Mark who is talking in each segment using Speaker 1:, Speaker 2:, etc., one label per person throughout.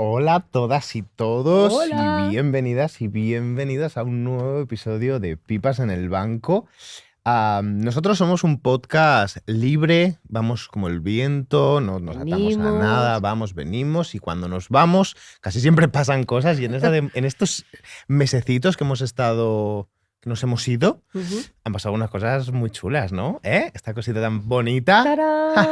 Speaker 1: Hola a todas y todos
Speaker 2: Hola.
Speaker 1: y bienvenidas a un nuevo episodio de Pipas en el Banco. Nosotros somos un podcast libre, vamos como el viento, no nos atamos a nada,
Speaker 2: Venimos.
Speaker 1: vamos, venimos y cuando nos vamos casi siempre pasan cosas y en estos mesecitos que nos hemos ido,
Speaker 2: Ujú.
Speaker 1: han pasado unas cosas muy chulas, ¿no? ¿Eh? Esta cosita tan bonita. ¡Ja, ja!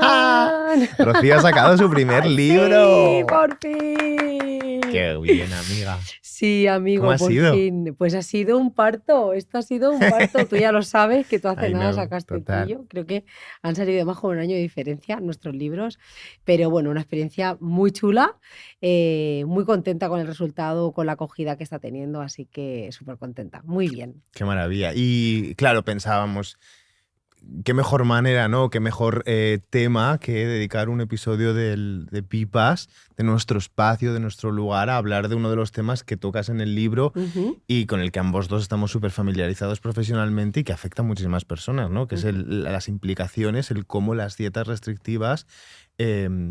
Speaker 2: ¡Tarán!
Speaker 1: Rocío ha sacado su primer
Speaker 2: ¡Sí!
Speaker 1: libro.
Speaker 2: ¡Por fin!
Speaker 1: Qué bien, amiga.
Speaker 2: Sí,
Speaker 1: ¿Cómo
Speaker 2: amigo,
Speaker 1: ha
Speaker 2: por
Speaker 1: sido?
Speaker 2: fin. Pues ha sido un parto. Esto ha sido un parto. Tú ya lo sabes, que tú hace
Speaker 1: I
Speaker 2: nada
Speaker 1: know,
Speaker 2: sacaste el
Speaker 1: total.
Speaker 2: tuyo. Creo que han salido más con un año de diferencia nuestros libros. Pero bueno, una experiencia muy chula. Muy contenta con el resultado, con la acogida que está teniendo. Así que súper contenta. Muy bien.
Speaker 1: Qué maravilla. Y claro, pensábamos, qué mejor manera, ¿no? Qué mejor tema que dedicar un episodio de Pipas, de nuestro espacio, de nuestro lugar, a hablar de uno de los temas que tocas en el libro
Speaker 2: Ujú,
Speaker 1: y con el que ambos dos estamos súper familiarizados profesionalmente y que afecta a muchísimas personas, ¿no? Que es
Speaker 2: ujú.
Speaker 1: las implicaciones, el cómo las dietas restrictivas,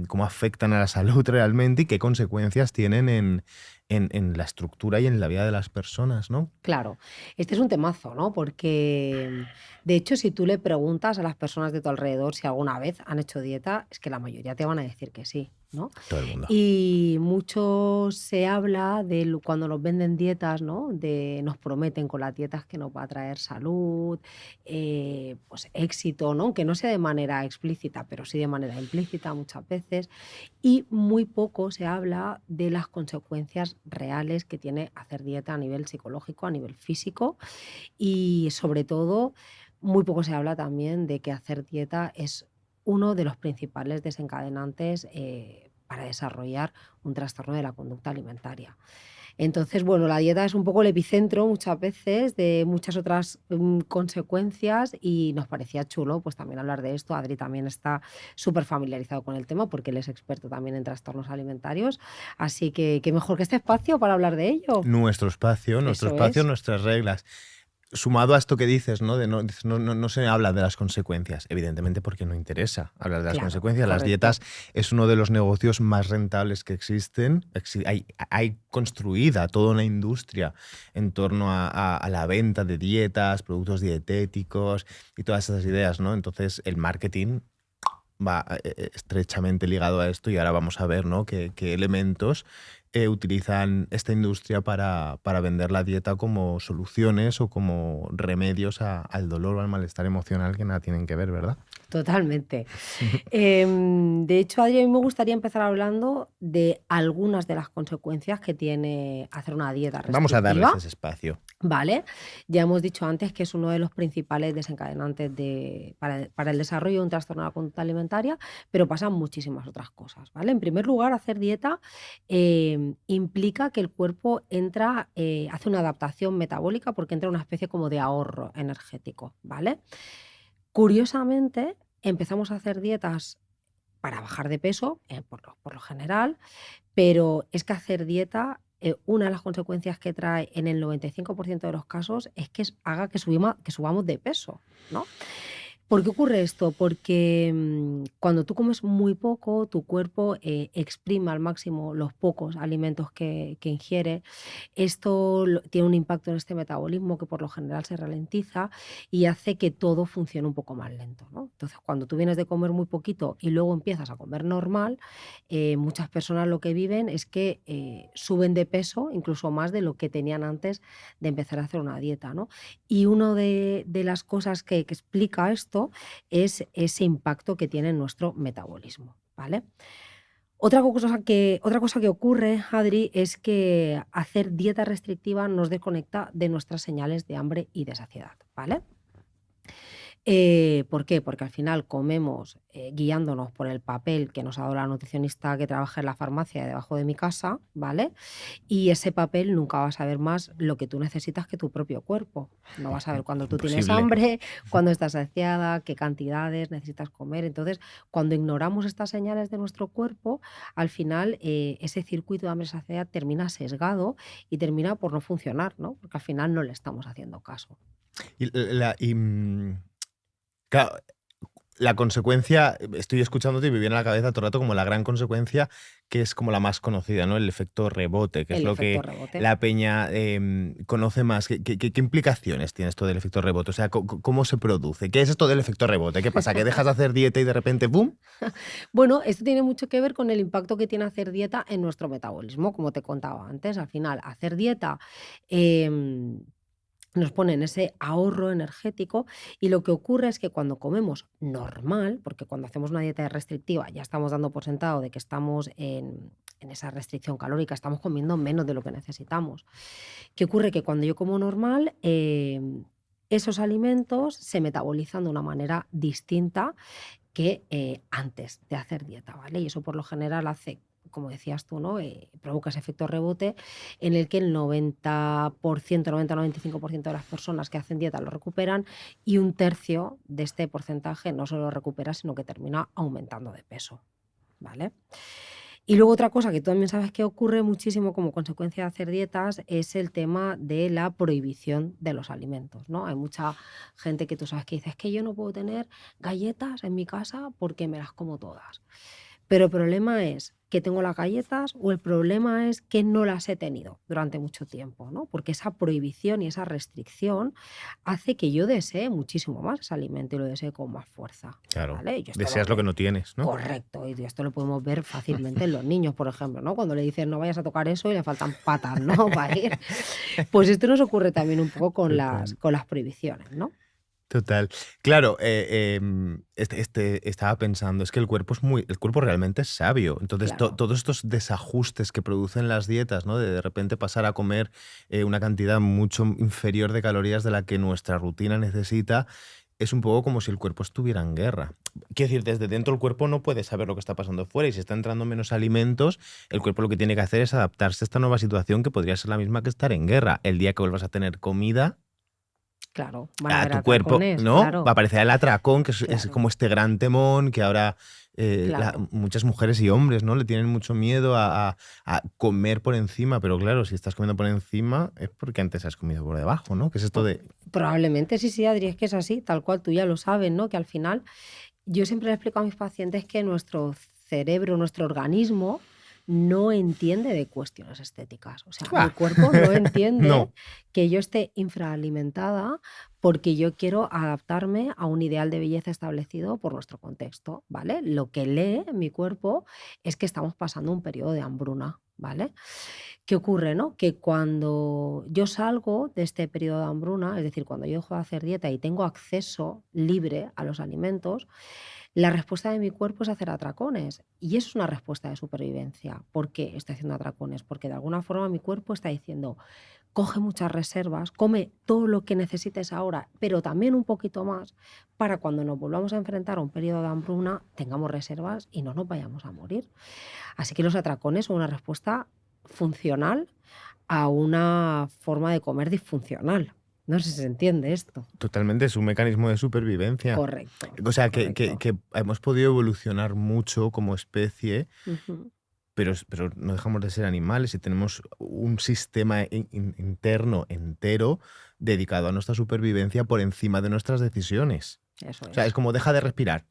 Speaker 1: cómo afectan a la salud realmente y qué consecuencias tienen en la estructura y en la vida de las personas, ¿no?
Speaker 2: Claro, este es un temazo, ¿no? Porque, de hecho, si tú le preguntas a las personas de tu alrededor si alguna vez han hecho dieta, es que la mayoría te van a decir que sí, ¿no?
Speaker 1: Todo el mundo.
Speaker 2: Y mucho se habla de cuando nos venden dietas, ¿no? De nos prometen con las dietas que nos va a traer salud, pues éxito, ¿no? Que no sea de manera explícita, pero sí de manera implícita muchas veces. Y muy poco se habla de las consecuencias reales que tiene hacer dieta a nivel psicológico, a nivel físico y sobre todo muy poco se habla también de que hacer dieta es uno de los principales desencadenantes para desarrollar un trastorno de la conducta alimentaria. Entonces, bueno, la dieta es un poco el epicentro muchas veces de muchas otras consecuencias y nos parecía chulo pues también hablar de esto. Adri también está súper familiarizado con el tema porque él es experto también en trastornos alimentarios. Así que qué mejor que este espacio para hablar de ello.
Speaker 1: Nuestro
Speaker 2: Eso
Speaker 1: espacio,
Speaker 2: es.
Speaker 1: nuestras reglas. Sumado a esto que dices, ¿no? De no, dices, no se habla de las consecuencias, evidentemente porque no interesa hablar de las
Speaker 2: Claro,
Speaker 1: consecuencias. Las
Speaker 2: correcto.
Speaker 1: dietas es uno de los negocios más rentables que existen. Hay construida toda una industria en torno a la venta de dietas, productos dietéticos y todas esas ideas, ¿no? Entonces el marketing va estrechamente ligado a esto y ahora vamos a ver, ¿no? Qué elementos utilizan esta industria para vender la dieta como soluciones o como remedios al dolor o al malestar emocional que nada tienen que ver, ¿verdad?
Speaker 2: Totalmente. De hecho, Adri, a mí me gustaría empezar hablando de algunas de las consecuencias que tiene hacer una dieta
Speaker 1: Vamos a darles
Speaker 2: restrictiva.
Speaker 1: ese espacio.
Speaker 2: Vale, ya hemos dicho antes que es uno de los principales desencadenantes para el desarrollo de un trastorno de la conducta alimentaria, pero pasan muchísimas otras cosas, ¿vale? En primer lugar, hacer dieta implica que el cuerpo entra, hace una adaptación metabólica porque entra en una especie como de ahorro energético, ¿vale? Curiosamente, empezamos a hacer dietas para bajar de peso, por lo general, pero es que hacer dieta, una de las consecuencias que trae en el 95% de los casos es que haga que subamos de peso, ¿no? ¿Por qué ocurre esto? Porque cuando tú comes muy poco, tu cuerpo exprime al máximo los pocos alimentos que ingiere. Esto tiene un impacto en este metabolismo que por lo general se ralentiza y hace que todo funcione un poco más lento, ¿no? Entonces, cuando tú vienes de comer muy poquito y luego empiezas a comer normal, muchas personas lo que viven es que suben de peso incluso más de lo que tenían antes de empezar a hacer una dieta, ¿no? Y una de las cosas que explica esto es ese impacto que tiene en nuestro metabolismo, ¿vale? Otra cosa que ocurre, Adri, es que hacer dieta restrictiva nos desconecta de nuestras señales de hambre y de saciedad, ¿vale? ¿Por qué? Porque al final comemos, guiándonos por el papel que nos ha dado la nutricionista que trabaja en la farmacia debajo de mi casa, ¿vale? Y ese papel nunca va a saber más lo que tú necesitas que tu propio cuerpo. No vas a saber cuando tú tienes
Speaker 1: Imposible.
Speaker 2: hambre, cuando estás saciada, qué cantidades necesitas comer. Entonces, cuando ignoramos estas señales de nuestro cuerpo, al final ese circuito de hambre-saciedad termina sesgado y termina por no funcionar, ¿no? Porque al final no le estamos haciendo caso.
Speaker 1: Y, claro, la consecuencia, estoy escuchándote y me viene a la cabeza todo el rato como la gran consecuencia, que es como la más conocida, ¿no? El efecto rebote, que es
Speaker 2: El
Speaker 1: lo
Speaker 2: efecto
Speaker 1: que
Speaker 2: rebote.
Speaker 1: la peña conoce más. ¿Qué implicaciones tiene esto del efecto rebote? O sea, ¿cómo se produce? ¿Qué es esto del efecto rebote? ¿Qué pasa? ¿Que dejas de hacer dieta y de repente, ¡boom!
Speaker 2: Bueno, esto tiene mucho que ver con el impacto que tiene hacer dieta en nuestro metabolismo, como te contaba antes. Al final, hacer dieta em, nos pone en ese ahorro energético y lo que ocurre es que cuando comemos normal, porque cuando hacemos una dieta restrictiva ya estamos dando por sentado de que estamos en esa restricción calórica, estamos comiendo menos de lo que necesitamos. ¿Qué ocurre? Que cuando yo como normal, esos alimentos se metabolizan de una manera distinta que antes de hacer dieta, ¿vale? Y eso por lo general hace, como decías tú, ¿no? Provoca ese efecto rebote en el que el 90%, 90-95% de las personas que hacen dieta lo recuperan y un tercio de este porcentaje no solo lo recupera, sino que termina aumentando de peso, ¿vale? Y luego otra cosa que tú también sabes que ocurre muchísimo como consecuencia de hacer dietas es el tema de la prohibición de los alimentos, ¿no? Hay mucha gente que tú sabes que dice, es que yo no puedo tener galletas en mi casa porque me las como todas. Pero el problema es que tengo las galletas o el problema es que no las he tenido durante mucho tiempo, ¿no? Porque esa prohibición y esa restricción hace que yo desee muchísimo más ese alimento y lo desee con más fuerza,
Speaker 1: Claro,
Speaker 2: ¿vale? Yo esto
Speaker 1: deseas lo que no tienes, ¿no?
Speaker 2: correcto, y esto lo podemos ver fácilmente en los niños, por ejemplo, ¿no? Cuando le dicen no vayas a tocar eso y le faltan patas, ¿no? Para ir. Pues esto nos ocurre también un poco con
Speaker 1: Total.
Speaker 2: con las prohibiciones, ¿no?
Speaker 1: Total. Claro, estaba pensando, es que el cuerpo realmente es sabio. Entonces,
Speaker 2: Claro,
Speaker 1: todos estos desajustes que producen las dietas, ¿no? De repente pasar a comer una cantidad mucho inferior de calorías de la que nuestra rutina necesita, es un poco como si el cuerpo estuviera en guerra. Quiero decir, desde dentro el cuerpo no puede saber lo que está pasando fuera y si está entrando menos alimentos, el cuerpo lo que tiene que hacer es adaptarse a esta nueva situación que podría ser la misma que estar en guerra. El día que vuelvas a tener comida
Speaker 2: claro, van a
Speaker 1: a
Speaker 2: haber
Speaker 1: tu cuerpo,
Speaker 2: atracones,
Speaker 1: ¿no? Va a
Speaker 2: claro,
Speaker 1: aparecer el atracón, que es
Speaker 2: claro,
Speaker 1: como este gran temón que ahora
Speaker 2: claro.
Speaker 1: muchas mujeres y hombres, ¿no? Le tienen mucho miedo a comer por encima, pero claro, si estás comiendo por encima es porque antes has comido por debajo, ¿no? Que es esto
Speaker 2: Po-
Speaker 1: de...
Speaker 2: Probablemente sí, sí, Adri, es que es así, tal cual tú ya lo sabes, ¿no? Que al final yo siempre le explico a mis pacientes que nuestro cerebro, nuestro organismo, no entiende de cuestiones estéticas. O sea, mi
Speaker 1: ¡Ah!
Speaker 2: cuerpo no entiende
Speaker 1: No,
Speaker 2: que yo esté infraalimentada porque yo quiero adaptarme a un ideal de belleza establecido por nuestro contexto, ¿vale? Lo que lee mi cuerpo es que estamos pasando un periodo de hambruna, ¿vale? ¿Qué ocurre, no? Que cuando yo salgo de este periodo de hambruna, es decir, cuando yo dejo de hacer dieta y tengo acceso libre a los alimentos, la respuesta de mi cuerpo es hacer atracones. Y eso es una respuesta de supervivencia. ¿Por qué estoy haciendo atracones? Porque de alguna forma mi cuerpo está diciendo, coge muchas reservas, come todo lo que necesites ahora, pero también un poquito más, para cuando nos volvamos a enfrentar a un periodo de hambruna, tengamos reservas y no nos vayamos a morir. Así que los atracones son una respuesta funcional a una forma de comer disfuncional. No sé si se entiende esto.
Speaker 1: totalmente, es un mecanismo de supervivencia.
Speaker 2: Correcto,
Speaker 1: O sea,
Speaker 2: correcto.
Speaker 1: que hemos podido evolucionar mucho como especie,
Speaker 2: Ujú.
Speaker 1: pero no dejamos de ser animales y tenemos un sistema interno entero dedicado a nuestra supervivencia por encima de nuestras decisiones.
Speaker 2: Eso
Speaker 1: O sea, es
Speaker 2: es.
Speaker 1: como deja de respirar.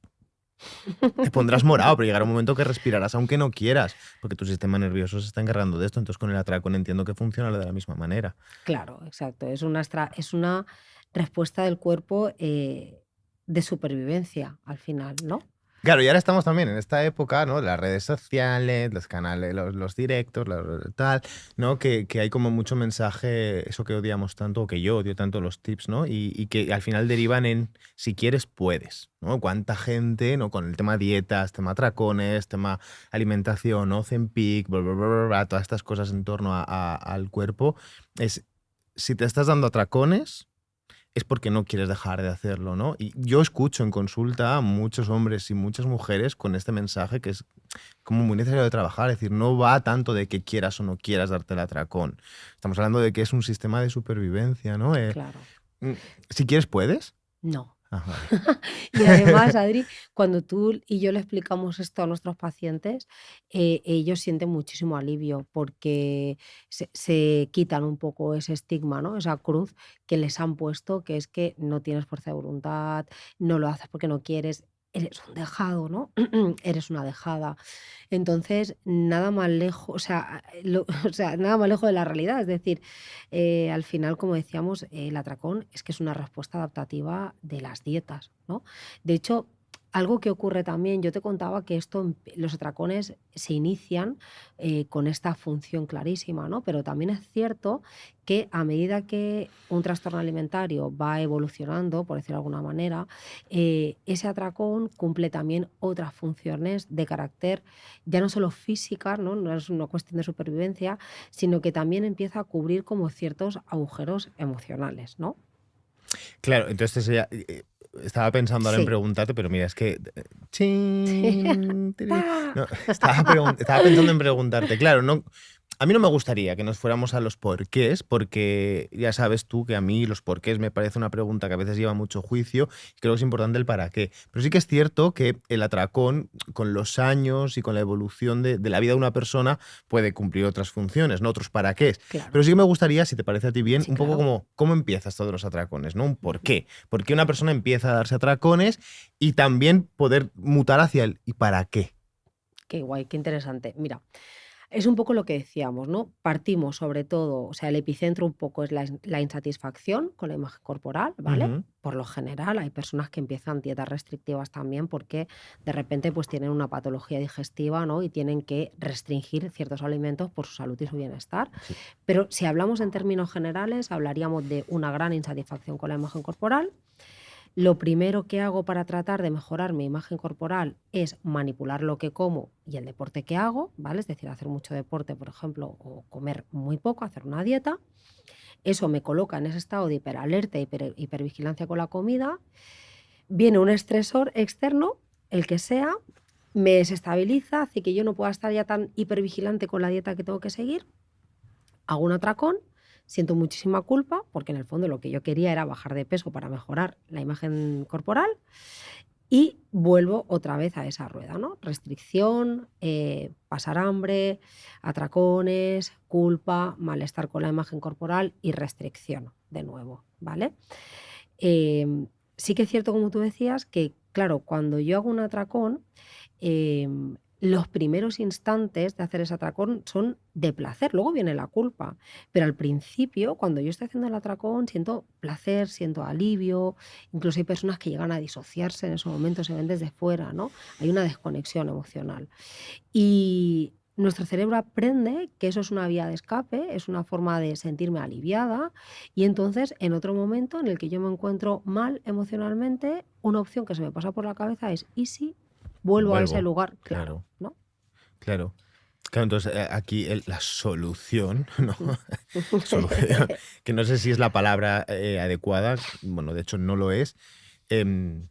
Speaker 1: Te pondrás morado, pero llegará un momento que respirarás aunque no quieras, porque tu sistema nervioso se está encargando de esto. Entonces, con el atracón entiendo que funciona de la misma manera.
Speaker 2: Claro, exacto. Es una respuesta del cuerpo de supervivencia al final, ¿no?
Speaker 1: Claro, y ahora estamos también en esta época, ¿no? De las redes sociales, los canales, los directos, tal, ¿no? Que hay como mucho mensaje, eso que odiamos tanto, o que yo odio tanto los tips, ¿no? Y que al final derivan en si quieres, puedes, ¿no? Cuánta gente, ¿no? Con el tema dietas, tema atracones, tema alimentación, ¿no? Ozempic, bla, bla, bla, bla, bla, todas estas cosas en torno al cuerpo, es si te estás dando atracones es porque no quieres dejar de hacerlo, ¿no? Y yo escucho en consulta a muchos hombres y muchas mujeres con este mensaje que es como muy necesario de trabajar, es decir, no va tanto de que quieras o no quieras darte el atracón. Estamos hablando de que es un sistema de supervivencia, ¿no?
Speaker 2: Claro.
Speaker 1: Mm, si quieres, puedes.
Speaker 2: No.
Speaker 1: Ah, vale.
Speaker 2: Y además, Adri, cuando tú y yo le explicamos esto a nuestros pacientes, ellos sienten muchísimo alivio porque se quitan un poco ese estigma, ¿no? Esa cruz que les han puesto, que es que no tienes fuerza de voluntad, no lo haces porque no quieres. eres un dejado, ¿no? Eres una dejada. Entonces, nada más lejos, o sea, o sea, nada más lejos de la realidad. Es decir, al final, como decíamos, el atracón es que es una respuesta adaptativa de las dietas, ¿no? De hecho, algo que ocurre también, yo te contaba que los atracones se inician con esta función clarísima, ¿no? Pero también es cierto que a medida que un trastorno alimentario va evolucionando, por decirlo de alguna manera, ese atracón cumple también otras funciones de carácter ya no solo físicas, ¿no? No es una cuestión de supervivencia, sino que también empieza a cubrir como ciertos agujeros emocionales, ¿no?
Speaker 1: Claro, entonces estaba pensando ahora en
Speaker 2: Sí.
Speaker 1: preguntarte, pero mira, es que... chin, tiri.
Speaker 2: ¡Ta!
Speaker 1: No, estaba pensando en preguntarte, claro, no, a mí no me gustaría que nos fuéramos a los porqués, porque ya sabes tú que a mí los porqués me parece una pregunta que a veces lleva mucho juicio y creo que es importante el para qué. Pero sí que es cierto que el atracón, con los años y con la evolución de la vida de una persona, puede cumplir otras funciones, ¿no? Otros para qué.
Speaker 2: Claro,
Speaker 1: Pero sí que me gustaría, si te parece a ti bien,
Speaker 2: sí,
Speaker 1: un poco
Speaker 2: claro.
Speaker 1: como cómo empieza esto de los atracones, ¿no? Un por
Speaker 2: Ujú.
Speaker 1: qué. ¿Por qué una persona empieza a darse atracones y también poder mutar hacia el ¿y para qué?
Speaker 2: Qué guay, qué interesante. Mira, es un poco lo que decíamos, ¿no? Partimos sobre todo, o sea, el epicentro un poco es la insatisfacción con la imagen corporal, ¿vale?
Speaker 1: Ujú.
Speaker 2: Por lo general, hay personas que empiezan dietas restrictivas también porque de repente pues tienen una patología digestiva, ¿no? Y tienen que restringir ciertos alimentos por su salud y su bienestar.
Speaker 1: Sí.
Speaker 2: Pero si hablamos en términos generales, hablaríamos de una gran insatisfacción con la imagen corporal. Lo primero que hago para tratar de mejorar mi imagen corporal es manipular lo que como y el deporte que hago, ¿vale? Es decir, hacer mucho deporte, por ejemplo, o comer muy poco, hacer una dieta. Eso me coloca en ese estado de hiperalerta, hipervigilancia con la comida. Viene un estresor externo, el que sea, me desestabiliza, hace que yo no pueda estar ya tan hipervigilante con la dieta que tengo que seguir. Hago un atracón, siento muchísima culpa, porque en el fondo lo que yo quería era bajar de peso para mejorar la imagen corporal y vuelvo otra vez a esa rueda, ¿no? Restricción, pasar hambre, atracones, culpa, malestar con la imagen corporal y restricción de nuevo, ¿vale? Sí que es cierto, como tú decías, que claro, cuando yo hago un atracón, los primeros instantes de hacer ese atracón son de placer, luego viene la culpa, pero al principio, cuando yo estoy haciendo el atracón, siento placer, siento alivio, incluso hay personas que llegan a disociarse en ese momento, se ven desde fuera, ¿no? Hay una desconexión emocional. Y nuestro cerebro aprende que eso es una vía de escape, es una forma de sentirme aliviada y entonces en otro momento en el que yo me encuentro mal emocionalmente, una opción que se me pasa por la cabeza es: ¿y si vuelvo a ese
Speaker 1: Vuelvo.
Speaker 2: lugar? Claro,
Speaker 1: Claro,
Speaker 2: ¿no?
Speaker 1: claro. Claro, entonces aquí la solución, ¿no?
Speaker 2: Mm.
Speaker 1: Solución, que no sé si es la palabra adecuada, bueno, de hecho no lo es, em,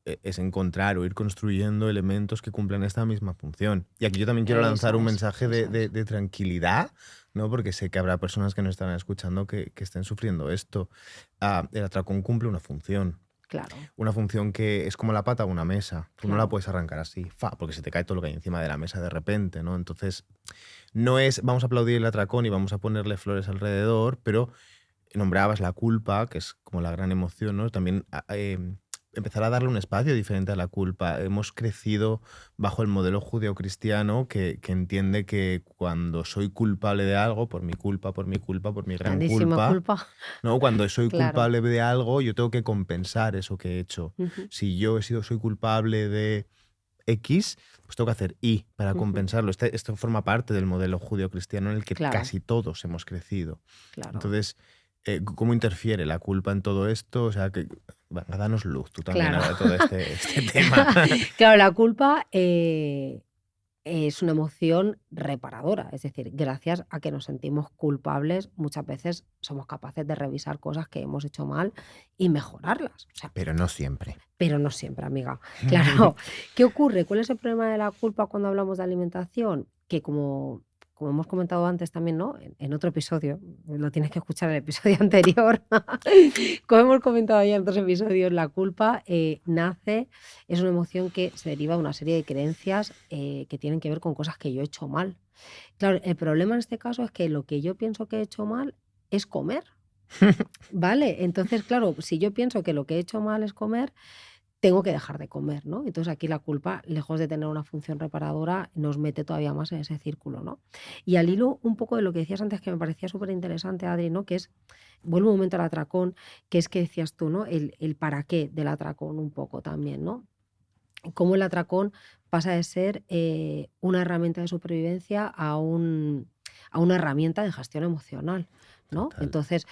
Speaker 1: es encontrar o ir construyendo elementos que cumplan esta misma función. Y aquí yo también quiero lanzar
Speaker 2: Eso
Speaker 1: un
Speaker 2: es,
Speaker 1: mensaje
Speaker 2: eso es.
Speaker 1: de tranquilidad, ¿no? Porque sé que habrá personas que nos están escuchando que estén sufriendo esto. El atracón cumple
Speaker 2: Claro,
Speaker 1: una función que es como la pata de una mesa. Tú no la
Speaker 2: claro.
Speaker 1: puedes arrancar así, porque se te cae todo lo que hay encima de la mesa de repente, ¿no? Entonces, no es vamos a aplaudir el atracón y vamos a ponerle flores alrededor, pero nombrabas la culpa, que es como la gran emoción, ¿no? También empezar a darle un espacio diferente a la culpa. Hemos crecido bajo el modelo judeocristiano que entiende que cuando soy culpable de algo, por mi culpa, por mi culpa, por mi gran
Speaker 2: Grandísima
Speaker 1: culpa,
Speaker 2: culpa.
Speaker 1: ¿no? Cuando soy
Speaker 2: Claro.
Speaker 1: culpable de algo, yo tengo que compensar eso que he hecho.
Speaker 2: Ujú,
Speaker 1: Si yo soy culpable de X, pues tengo que hacer Y para
Speaker 2: ujú.
Speaker 1: compensarlo. Esto forma parte del modelo judeocristiano en el que
Speaker 2: Claro,
Speaker 1: casi todos hemos crecido.
Speaker 2: claro,
Speaker 1: Entonces, ¿cómo interfiere la culpa en todo esto? O sea, que, venga, danos luz tú también
Speaker 2: claro.
Speaker 1: a todo este tema.
Speaker 2: Claro, la culpa, es una emoción reparadora, es decir, gracias a que nos sentimos culpables, muchas veces somos capaces de revisar cosas que hemos hecho mal y mejorarlas. O sea,
Speaker 1: Pero no siempre.
Speaker 2: pero no siempre, amiga. Claro, ¿qué ocurre? ¿Cuál es el problema de la culpa cuando hablamos de alimentación? Que como hemos comentado antes también, ¿no? En otro episodio, lo tienes que escuchar en el episodio anterior. Como hemos comentado ya en otros episodios, la culpa es una emoción que se deriva de una serie de creencias que tienen que ver con cosas que yo he hecho mal. Claro, el problema en este caso es que lo que yo pienso que he hecho mal es comer, ¿vale? Entonces, claro, si yo pienso que lo que he hecho mal es comer, tengo que dejar de comer, ¿no? Entonces aquí la culpa, lejos de tener una función reparadora, nos mete todavía más en ese círculo, ¿no? Y al hilo un poco de lo que decías antes, que me parecía súper interesante, Adri, ¿no? Que es, vuelvo un momento al atracón, que es que decías tú, ¿no? El para qué del atracón un poco también, ¿no? Cómo el atracón pasa de ser una herramienta de supervivencia a una herramienta de gestión emocional, ¿no?
Speaker 1: Total.
Speaker 2: Entonces,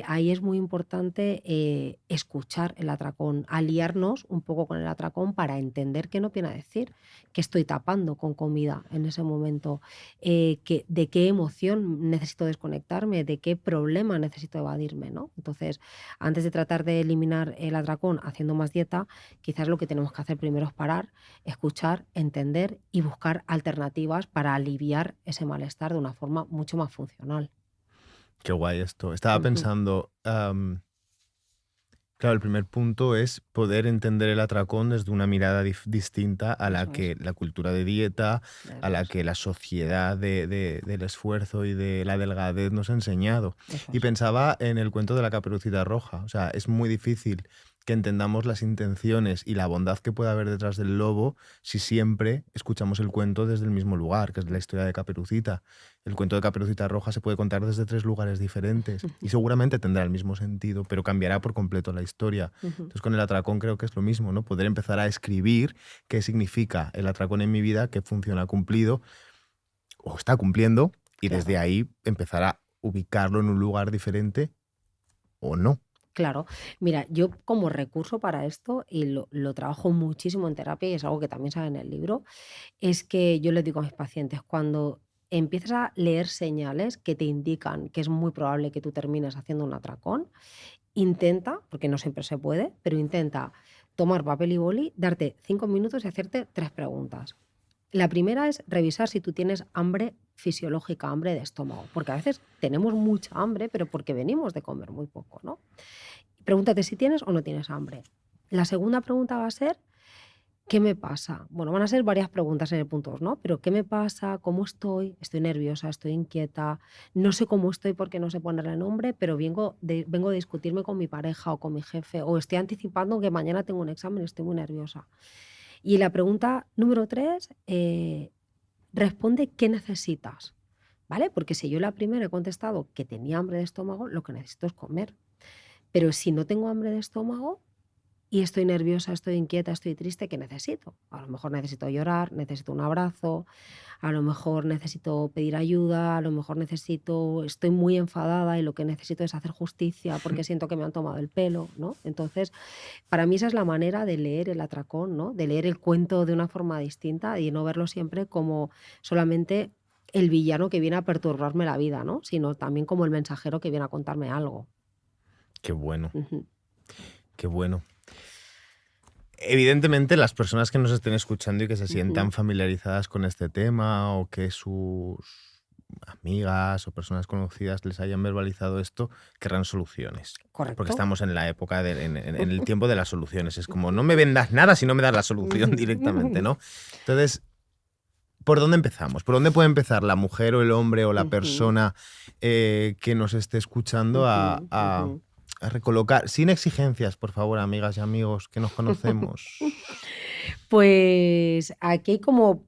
Speaker 2: ahí es muy importante escuchar el atracón, aliarnos un poco con el atracón para entender qué no viene a decir, qué estoy tapando con comida en ese momento, de qué emoción necesito desconectarme, de qué problema necesito evadirme, ¿no? Entonces, antes de tratar de eliminar el atracón haciendo más dieta, quizás lo que tenemos que hacer primero es parar, escuchar, entender y buscar alternativas para aliviar ese malestar de una forma mucho más funcional.
Speaker 1: Qué guay esto. Estaba
Speaker 2: Ujú,
Speaker 1: pensando, claro, el primer punto es poder entender el atracón desde una mirada distinta a la
Speaker 2: eso es,
Speaker 1: que la cultura de dieta, a
Speaker 2: eso
Speaker 1: la
Speaker 2: es,
Speaker 1: que la sociedad del esfuerzo y de la delgadez nos ha enseñado.
Speaker 2: eso
Speaker 1: Y
Speaker 2: es.
Speaker 1: pensaba en el cuento de la Caperucita Roja. O sea, es muy difícil que entendamos las intenciones y la bondad que puede haber detrás del lobo si siempre escuchamos el cuento desde el mismo lugar, que es la historia de Caperucita. El cuento de Caperucita Roja se puede contar desde 3 lugares diferentes y seguramente tendrá el mismo sentido, pero cambiará por completo la historia.
Speaker 2: Ujú,
Speaker 1: Entonces con el atracón creo que es lo mismo, ¿no? Poder empezar a escribir qué significa el atracón en mi vida, qué función ha cumplido o está cumpliendo y desde
Speaker 2: claro.
Speaker 1: ahí empezar a ubicarlo en un lugar diferente o no.
Speaker 2: Claro. Mira, yo como recurso para esto, y lo trabajo muchísimo en terapia y es algo que también sale en el libro, es que yo les digo a mis pacientes, cuando empiezas a leer señales que te indican que es muy probable que tú termines haciendo un atracón, intenta, porque no siempre se puede, pero intenta tomar papel y boli, darte 5 minutos y hacerte 3 preguntas. La primera es revisar si tú tienes hambre fisiológica, hambre de estómago, porque a veces tenemos mucha hambre, pero porque venimos de comer muy poco, ¿no? Pregúntate si tienes o no tienes hambre. La segunda pregunta va a ser, ¿qué me pasa? Bueno, van a ser varias preguntas en el punto 2, ¿no? Pero ¿qué me pasa? ¿Cómo estoy? ¿Estoy nerviosa? ¿Estoy inquieta? No sé cómo estoy porque no sé ponerle nombre, pero vengo de discutirme con mi pareja o con mi jefe, o estoy anticipando que mañana tengo un examen y estoy muy nerviosa. Y la pregunta número 3, responde qué necesitas, ¿vale? Porque si yo la primera he contestado que tenía hambre de estómago, lo que necesito es comer. Pero si no tengo hambre de estómago, y estoy nerviosa, estoy inquieta, estoy triste, ¿qué necesito? A lo mejor necesito llorar, necesito un abrazo, a lo mejor necesito pedir ayuda, a lo mejor estoy muy enfadada y lo que necesito es hacer justicia porque siento que me han tomado el pelo, ¿no? Entonces, para mí esa es la manera de leer el atracón, ¿no? De leer el cuento de una forma distinta y no verlo siempre como solamente el villano que viene a perturbarme la vida, ¿no? Sino también como el mensajero que viene a contarme algo.
Speaker 1: Qué bueno,
Speaker 2: Ujú,
Speaker 1: qué bueno. Evidentemente, las personas que nos estén escuchando y que se
Speaker 2: ujú.
Speaker 1: sientan familiarizadas con este tema o que sus amigas o personas conocidas les hayan verbalizado esto, querrán soluciones. Porque
Speaker 2: Correcto.
Speaker 1: estamos en la época, en el tiempo de las soluciones. Es como, no me vendas nada si no me das la solución directamente, ¿no? Entonces, ¿por dónde empezamos? ¿Por dónde puede empezar la mujer o el hombre o la
Speaker 2: Ujú,
Speaker 1: persona que nos esté escuchando
Speaker 2: ujú, ujú.
Speaker 1: a recolocar, sin exigencias, por favor, amigas y amigos que nos conocemos?
Speaker 2: Pues aquí hay como,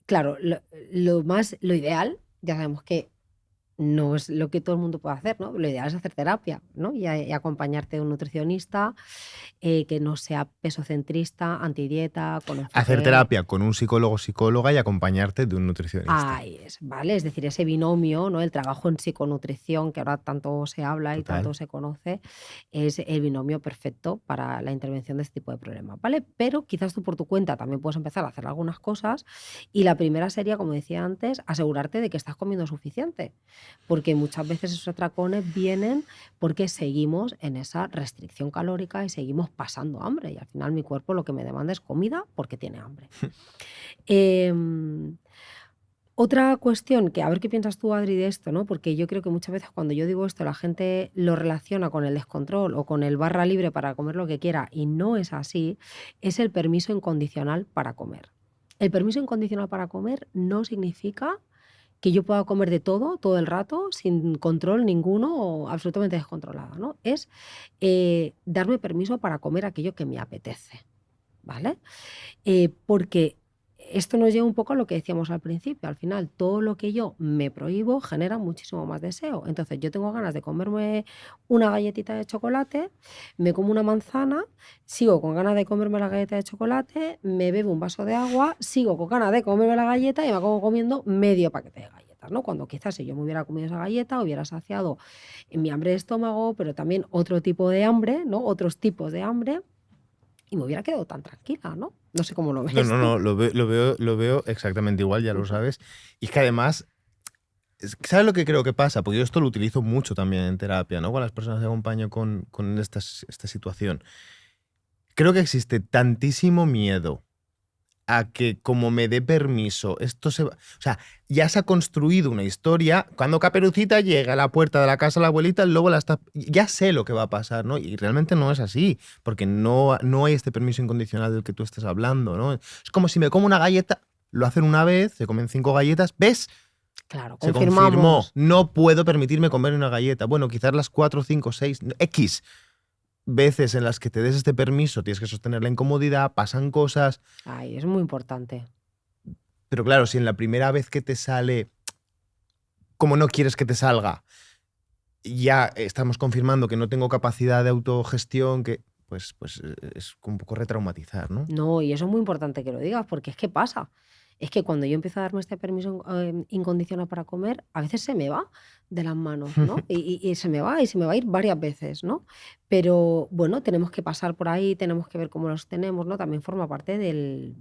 Speaker 2: claro, lo ideal, ya sabemos que no es lo que todo el mundo puede hacer, ¿no? Lo ideal es hacer terapia, ¿no? Y acompañarte de un nutricionista, que no sea pesocentrista, antidieta, con
Speaker 1: Hacer
Speaker 2: enfoque.
Speaker 1: terapia con un psicólogo o psicóloga y acompañarte de un nutricionista.
Speaker 2: Ahí es, ¿vale? Es decir, ese binomio, ¿no? El trabajo en psiconutrición, que ahora tanto se habla y
Speaker 1: Total.
Speaker 2: tanto se conoce, es el binomio perfecto para la intervención de este tipo de problemas, ¿vale? Pero quizás tú por tu cuenta también puedes empezar a hacer algunas cosas y la primera sería, como decía antes, asegurarte de que estás comiendo suficiente, porque muchas veces esos atracones vienen porque seguimos en esa restricción calórica y seguimos pasando hambre y al final mi cuerpo lo que me demanda es comida porque tiene hambre. Em, Otra cuestión que a ver qué piensas tú, Adri, de esto, ¿no? Porque yo creo que muchas veces cuando yo digo esto, la gente lo relaciona con el descontrol o con el barra libre para comer lo que quiera, y no es así, es el permiso incondicional para comer. El permiso incondicional para comer no significa que yo pueda comer de todo el rato, sin control ninguno o absolutamente descontrolada, ¿no? Es darme permiso para comer aquello que me apetece. ¿vale? Porque esto nos lleva un poco a lo que decíamos al principio. Al final, todo lo que yo me prohíbo genera muchísimo más deseo. Entonces, yo tengo ganas de comerme una galletita de chocolate, me como una manzana, sigo con ganas de comerme la galleta de chocolate, me bebo un vaso de agua, sigo con ganas de comerme la galleta y me acabo comiendo medio paquete de galletas, ¿no? Cuando quizás si yo me hubiera comido esa galleta, hubiera saciado mi hambre de estómago, pero también otro tipo de hambre, ¿no? Otros tipos de hambre y me hubiera quedado tan tranquila, ¿no? No sé cómo lo
Speaker 1: No,
Speaker 2: ves
Speaker 1: no,
Speaker 2: tú.
Speaker 1: no, lo veo exactamente igual, ya lo
Speaker 2: Ujú.
Speaker 1: sabes. Y es que además, ¿sabes lo que creo que pasa? Porque yo esto lo utilizo mucho también en terapia, ¿no? Con las personas que acompaño con esta situación. Creo que existe tantísimo miedo a que como me dé permiso, esto se va... O sea, ya se ha construido una historia. Cuando Caperucita llega a la puerta de la casa de la abuelita, el lobo la está... Ya sé lo que va a pasar, ¿no? Y realmente no es así, porque no hay este permiso incondicional del que tú estás hablando, ¿no? Es como si me como una galleta, lo hacen una vez, se comen 5 galletas, ¿ves?
Speaker 2: Claro,
Speaker 1: Se confirmó,
Speaker 2: confirmamos.
Speaker 1: no puedo permitirme comer una galleta. Bueno, quizás las 4, 5, 6, X veces en las que te des este permiso, tienes que sostener la incomodidad, pasan cosas.
Speaker 2: Ay, es muy importante.
Speaker 1: Pero claro, si en la primera vez que te sale, como no quieres que te salga, ya estamos confirmando que no tengo capacidad de autogestión, que pues es un poco retraumatizar, ¿no?
Speaker 2: No, y eso es muy importante que lo digas, porque es que pasa. Es que cuando yo empiezo a darme este permiso incondicional para comer, a veces se me va de las manos, ¿no? Y se me va, y se me va a ir varias veces, ¿no? Pero bueno, tenemos que pasar por ahí, tenemos que ver cómo los tenemos, ¿no? También forma parte del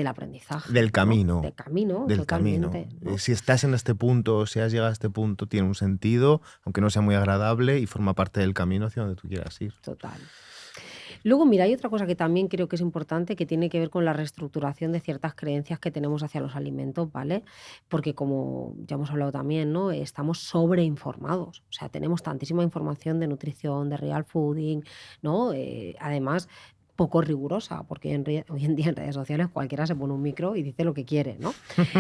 Speaker 2: aprendizaje,
Speaker 1: Del
Speaker 2: ¿no?
Speaker 1: camino,
Speaker 2: Del camino,
Speaker 1: del camino.
Speaker 2: totalmente, ¿no?
Speaker 1: Si estás en este punto, si has llegado a este punto, tiene un sentido, aunque no sea muy agradable, y forma parte del camino hacia donde tú quieras ir.
Speaker 2: Total. Luego, mira, hay otra cosa que también creo que es importante, que tiene que ver con la reestructuración de ciertas creencias que tenemos hacia los alimentos, ¿vale? Porque como ya hemos hablado también, ¿no? Estamos sobreinformados. O sea, tenemos tantísima información de nutrición, de real fooding, ¿no? Además, poco rigurosa, porque hoy en día en redes sociales cualquiera se pone un micro y dice lo que quiere, ¿no?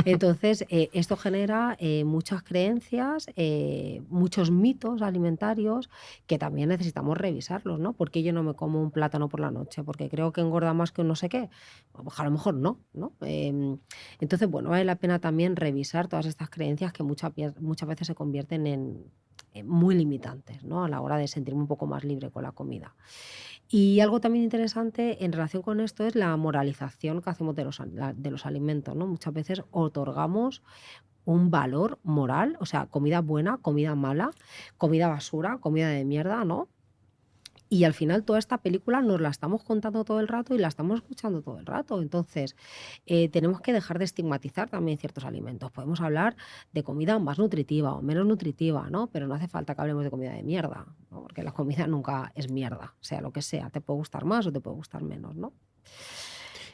Speaker 2: Entonces, esto genera muchas creencias, muchos mitos alimentarios que también necesitamos revisarlos, ¿no? ¿Por qué yo no me como un plátano por la noche? ¿Porque creo que engorda más que un no sé qué? Pues a lo mejor no, ¿no? Entonces, bueno, vale la pena también revisar todas estas creencias que muchas veces se convierten en muy limitantes, ¿no? A la hora de sentirme un poco más libre con la comida. Y algo también interesante en relación con esto es la moralización que hacemos de los alimentos, ¿no? Muchas veces otorgamos un valor moral, o sea, comida buena, comida mala, comida basura, comida de mierda, ¿no? Y al final toda esta película nos la estamos contando todo el rato y la estamos escuchando todo el rato. Entonces, tenemos que dejar de estigmatizar también ciertos alimentos. Podemos hablar de comida más nutritiva o menos nutritiva, ¿no? Pero no hace falta que hablemos de comida de mierda, ¿no? Porque la comida nunca es mierda, sea lo que sea. Te puede gustar más o te puede gustar menos, ¿no?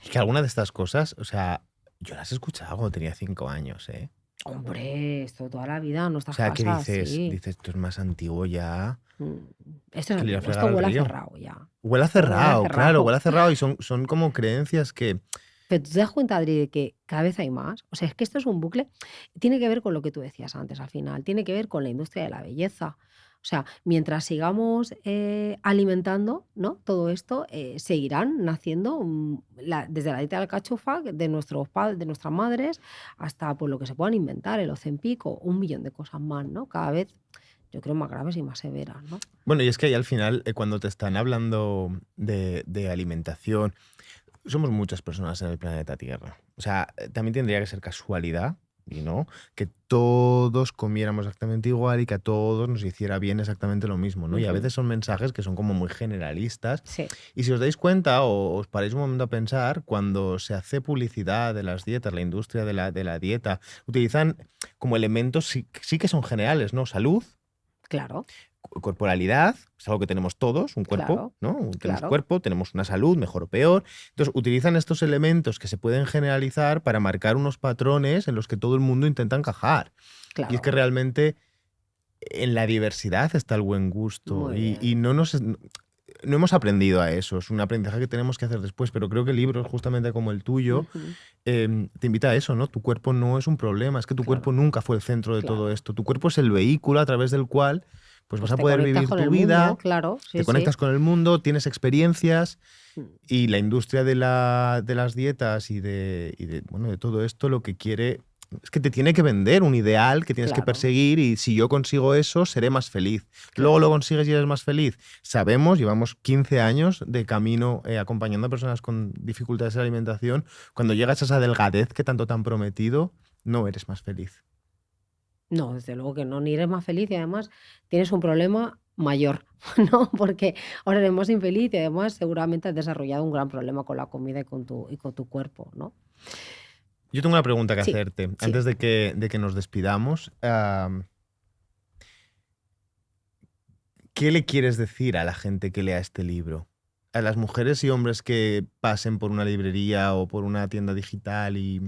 Speaker 1: Y que alguna de estas cosas, o sea, yo las he escuchado cuando tenía 5 años, ¿eh?
Speaker 2: Hombre, esto toda la vida en
Speaker 1: O
Speaker 2: nuestras
Speaker 1: sea, que
Speaker 2: casas,
Speaker 1: dices,
Speaker 2: sí.
Speaker 1: dices, esto es más antiguo ya
Speaker 2: Mm, Esto es
Speaker 1: que le iba a
Speaker 2: antiguo,
Speaker 1: fregar
Speaker 2: esto
Speaker 1: al
Speaker 2: huele a
Speaker 1: río.
Speaker 2: cerrado ya.
Speaker 1: Huele a
Speaker 2: Esto huele a
Speaker 1: cerrado, claro,
Speaker 2: cerrado.
Speaker 1: huele a cerrado y son como creencias que...
Speaker 2: Pero tú te das cuenta, Adri, de que cada vez hay más. O sea, es que esto es un bucle. Tiene que ver con lo que tú decías antes al final. Tiene que ver con la industria de la belleza. O sea, mientras sigamos alimentando, ¿no? Todo esto, seguirán naciendo desde la dieta de la alcachofa de nuestros padres, de nuestras madres, hasta por lo que se puedan inventar, el Ozempic o un millón de cosas más, ¿no? Cada vez, yo creo, más graves y más severas, ¿no?
Speaker 1: Bueno, y es que ahí al final, cuando te están hablando de alimentación, somos muchas personas en el planeta Tierra. O sea, también tendría que ser casualidad, y no, que todos comiéramos exactamente igual y que a todos nos hiciera bien exactamente lo mismo, ¿no? Y a
Speaker 2: Ujú.
Speaker 1: veces son mensajes que son como muy generalistas.
Speaker 2: Sí,
Speaker 1: Y si os dais cuenta o os paráis un momento a pensar, cuando se hace publicidad de las dietas, la industria de la dieta, utilizan como elementos sí que son generales, ¿no? Salud,
Speaker 2: claro,
Speaker 1: corporalidad, es algo que tenemos todos, un cuerpo,
Speaker 2: claro,
Speaker 1: ¿no? Tenemos
Speaker 2: claro,
Speaker 1: cuerpo, tenemos una salud, mejor o peor. Entonces, utilizan estos elementos que se pueden generalizar para marcar unos patrones en los que todo el mundo intenta encajar. Y es que
Speaker 2: claro.
Speaker 1: realmente en la diversidad está el buen gusto
Speaker 2: Muy
Speaker 1: y
Speaker 2: bien.
Speaker 1: no hemos aprendido a eso. Es un aprendizaje que tenemos que hacer después, pero creo que libros justamente como el tuyo
Speaker 2: Ujú.
Speaker 1: te invita a eso, ¿no? Tu cuerpo no es un problema, es que tu cuerpo
Speaker 2: Claro,
Speaker 1: nunca fue el centro de todo
Speaker 2: claro.
Speaker 1: esto. Tu cuerpo es el vehículo a través del cual pues vas
Speaker 2: Pues
Speaker 1: a
Speaker 2: te
Speaker 1: poder
Speaker 2: conectas
Speaker 1: vivir
Speaker 2: con
Speaker 1: tu
Speaker 2: el
Speaker 1: vida,
Speaker 2: mundo, claro, sí,
Speaker 1: te
Speaker 2: sí.
Speaker 1: conectas con el mundo, tienes experiencias
Speaker 2: Mm.
Speaker 1: y la industria de las dietas bueno, de todo esto lo que quiere es que te tiene que vender un ideal que tienes que
Speaker 2: Claro,
Speaker 1: perseguir y si yo consigo eso, seré más feliz. Luego lo
Speaker 2: claro.
Speaker 1: consigues y eres más feliz. Sabemos, llevamos 15 años de camino acompañando a personas con dificultades de alimentación. Cuando llegas a esa delgadez que tanto te han prometido, no eres más feliz.
Speaker 2: No, desde luego que no, ni eres más feliz y además tienes un problema mayor, ¿no? Porque ahora eres más infeliz y además seguramente has desarrollado un gran problema con la comida y con tu cuerpo, ¿no?
Speaker 1: Yo tengo una pregunta que
Speaker 2: Sí,
Speaker 1: hacerte
Speaker 2: sí.
Speaker 1: antes de que nos despidamos. ¿Qué le quieres decir a la gente que lea este libro? A las mujeres y hombres que pasen por una librería o por una tienda digital y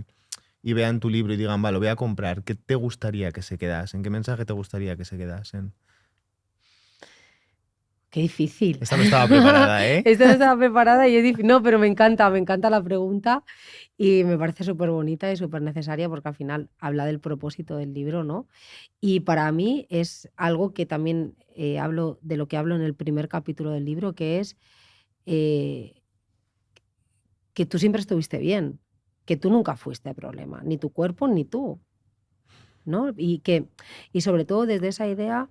Speaker 1: vean tu libro y digan, va, lo voy a comprar. ¿Qué te gustaría que se quedasen? ¿Qué mensaje te gustaría que se quedasen?
Speaker 2: Qué difícil.
Speaker 1: Esta no estaba preparada, ¿eh?
Speaker 2: Esto no estaba preparada y es difícil. No, pero me encanta la pregunta y me parece súper bonita y súper necesaria porque al final habla del propósito del libro, ¿no? Y para mí es algo que también hablo de lo que hablo en el primer capítulo del libro, que es eh, que tú siempre estuviste bien, que tú nunca fuiste el problema, ni tu cuerpo ni tú, ¿no? Y sobre todo desde esa idea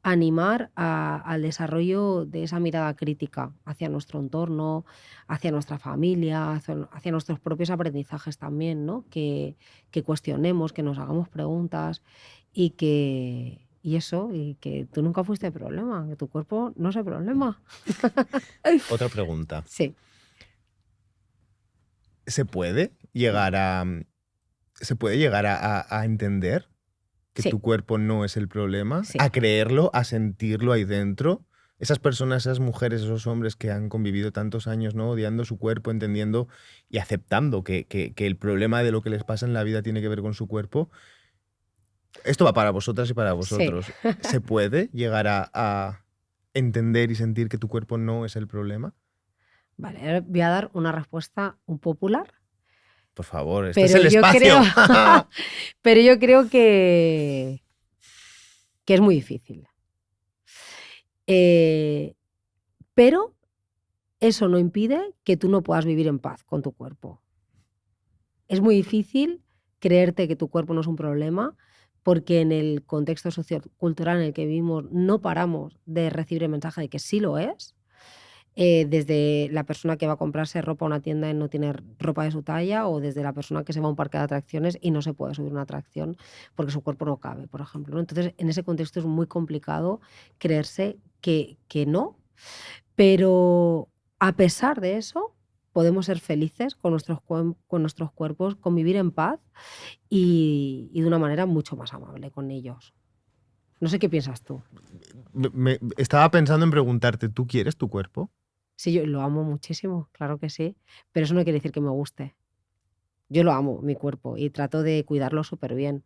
Speaker 2: animar al desarrollo de esa mirada crítica hacia nuestro entorno, hacia nuestra familia, hacia nuestros propios aprendizajes también, ¿no? Que cuestionemos, que nos hagamos preguntas y que tú nunca fuiste el problema, que tu cuerpo no es el problema.
Speaker 1: Otra pregunta.
Speaker 2: Sí,
Speaker 1: ¿Se puede llegar a entender que
Speaker 2: sí,
Speaker 1: tu cuerpo no es el problema?
Speaker 2: sí.
Speaker 1: ¿A creerlo, a sentirlo ahí dentro? Esas personas, esas mujeres, esos hombres que han convivido tantos años, ¿no? Odiando su cuerpo, entendiendo y aceptando que el problema de lo que les pasa en la vida tiene que ver con su cuerpo. Esto va para vosotras y para
Speaker 2: Sí.
Speaker 1: vosotros. ¿Se puede llegar a entender y sentir que tu cuerpo no es el problema?
Speaker 2: Vale, ahora voy a dar una respuesta un popular,
Speaker 1: Por favor, este es
Speaker 2: pero
Speaker 1: el
Speaker 2: yo creo,
Speaker 1: espacio.
Speaker 2: pero yo creo que es muy difícil. Eh, pero eso no impide que tú no puedas vivir en paz con tu cuerpo. Es muy difícil creerte que tu cuerpo no es un problema, porque en el contexto sociocultural en el que vivimos no paramos de recibir el mensaje de que sí lo es. Desde la persona que va a comprarse ropa a una tienda y no tiene ropa de su talla, o desde la persona que se va a un parque de atracciones y no se puede subir a una atracción porque su cuerpo no cabe, por ejemplo, ¿no? Entonces, en ese contexto es muy complicado creerse que no, pero a pesar de eso, podemos ser felices con nuestros cuerpos, convivir en paz y de una manera mucho más amable con ellos. No sé qué piensas tú.
Speaker 1: Estaba pensando en preguntarte, ¿tú quieres tu cuerpo?
Speaker 2: Sí, yo lo amo muchísimo, claro que sí, pero eso no quiere decir que me guste. Yo lo amo, mi cuerpo, y trato de cuidarlo súper bien,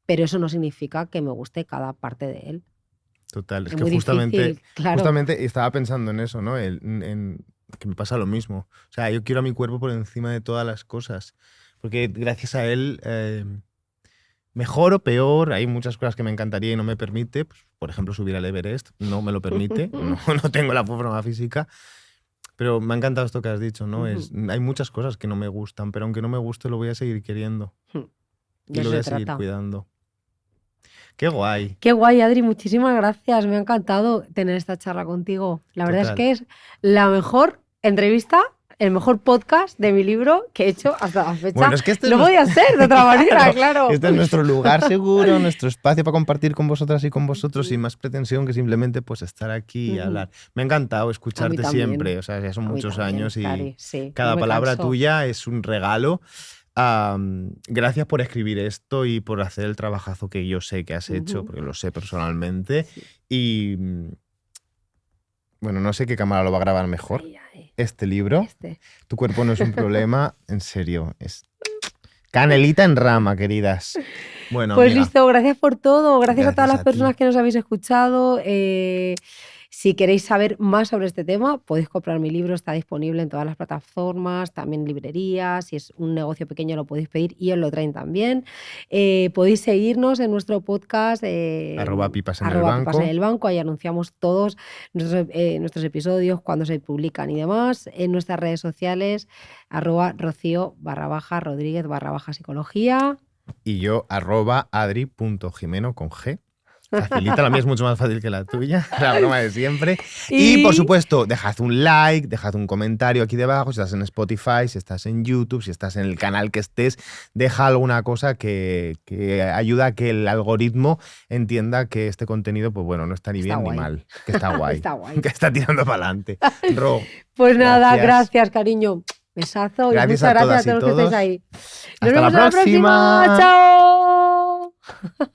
Speaker 2: pero eso no significa que me guste cada parte de él.
Speaker 1: Total, es
Speaker 2: Es
Speaker 1: que
Speaker 2: muy
Speaker 1: justamente,
Speaker 2: difícil, claro.
Speaker 1: justamente estaba pensando en eso, ¿no? Que me pasa lo mismo. O sea, yo quiero a mi cuerpo por encima de todas las cosas, porque gracias a él, mejor o peor, hay muchas cosas que me encantaría y no me permite. Pues, por ejemplo, subir al Everest, no me lo permite, no, no tengo la forma física. Pero me ha encantado esto que has dicho, ¿no?
Speaker 2: Ujú.
Speaker 1: Hay muchas cosas que no me gustan, pero aunque no me guste, lo voy a seguir queriendo y
Speaker 2: De
Speaker 1: lo
Speaker 2: eso
Speaker 1: voy
Speaker 2: se
Speaker 1: a seguir
Speaker 2: trata.
Speaker 1: cuidando. ¡Qué guay!
Speaker 2: Qué guay, Adri, muchísimas gracias. Me ha encantado tener esta charla contigo. La verdad es
Speaker 1: Total.
Speaker 2: que es la mejor entrevista, el mejor podcast de mi libro que he hecho hasta la fecha.
Speaker 1: Bueno, es que este es
Speaker 2: No
Speaker 1: nuestro...
Speaker 2: podía ser de otra manera,
Speaker 1: Claro,
Speaker 2: claro.
Speaker 1: este es nuestro lugar seguro, nuestro espacio para compartir con vosotras y con vosotros sin más pretensión que simplemente pues estar aquí y
Speaker 2: Ujú.
Speaker 1: hablar. Me ha encantado
Speaker 2: A mí
Speaker 1: escucharte
Speaker 2: también,
Speaker 1: siempre, o sea, ya son
Speaker 2: a mí
Speaker 1: muchos
Speaker 2: también,
Speaker 1: años y
Speaker 2: Cari, sí, no
Speaker 1: cada
Speaker 2: me
Speaker 1: palabra
Speaker 2: canso.
Speaker 1: tuya es un regalo. Gracias por escribir esto y por hacer el trabajazo que yo sé que has hecho,
Speaker 2: Ujú.
Speaker 1: porque lo sé personalmente.
Speaker 2: Sí.
Speaker 1: Y bueno, no sé qué cámara lo va a grabar mejor.
Speaker 2: Ay, ay,
Speaker 1: Este libro,
Speaker 2: este.
Speaker 1: Tu cuerpo no es un problema, en serio, es canelita en rama, queridas. Bueno,
Speaker 2: Pues
Speaker 1: amiga,
Speaker 2: listo, gracias por todo, gracias a todas
Speaker 1: gracias
Speaker 2: las
Speaker 1: a ti.
Speaker 2: personas que nos habéis escuchado. Si queréis saber más sobre este tema, podéis comprar mi libro, está disponible en todas las plataformas, también en librerías. Si es un negocio pequeño lo podéis pedir y os lo traen también. Podéis seguirnos en nuestro podcast,
Speaker 1: @pipas en el
Speaker 2: @pipas en
Speaker 1: banco.
Speaker 2: el banco. Ahí anunciamos todos nuestros episodios, cuando se publican y demás. En nuestras redes sociales, @Rocío_Rodríguez_psicología.
Speaker 1: Y yo @adri.jimeno con G. Facilita, la mía es mucho más fácil que la tuya, la broma de siempre. Y por supuesto, dejad un like, dejad un comentario aquí debajo, si estás en Spotify, si estás en YouTube, si estás en el canal que estés, deja alguna cosa que ayuda a que el algoritmo entienda que este contenido, pues bueno, no está ni
Speaker 2: Está
Speaker 1: bien
Speaker 2: guay.
Speaker 1: ni mal, que está guay,
Speaker 2: Está guay.
Speaker 1: que está tirando para adelante. Ro,
Speaker 2: Pues nada, gracias, cariño. Besazo y
Speaker 1: Gracias
Speaker 2: muchas
Speaker 1: a
Speaker 2: gracias
Speaker 1: todas
Speaker 2: a
Speaker 1: y
Speaker 2: todos los que estáis
Speaker 1: todos.
Speaker 2: ahí. Nos
Speaker 1: Hasta la
Speaker 2: vemos en la próxima.
Speaker 1: próxima.
Speaker 2: ¡Chao!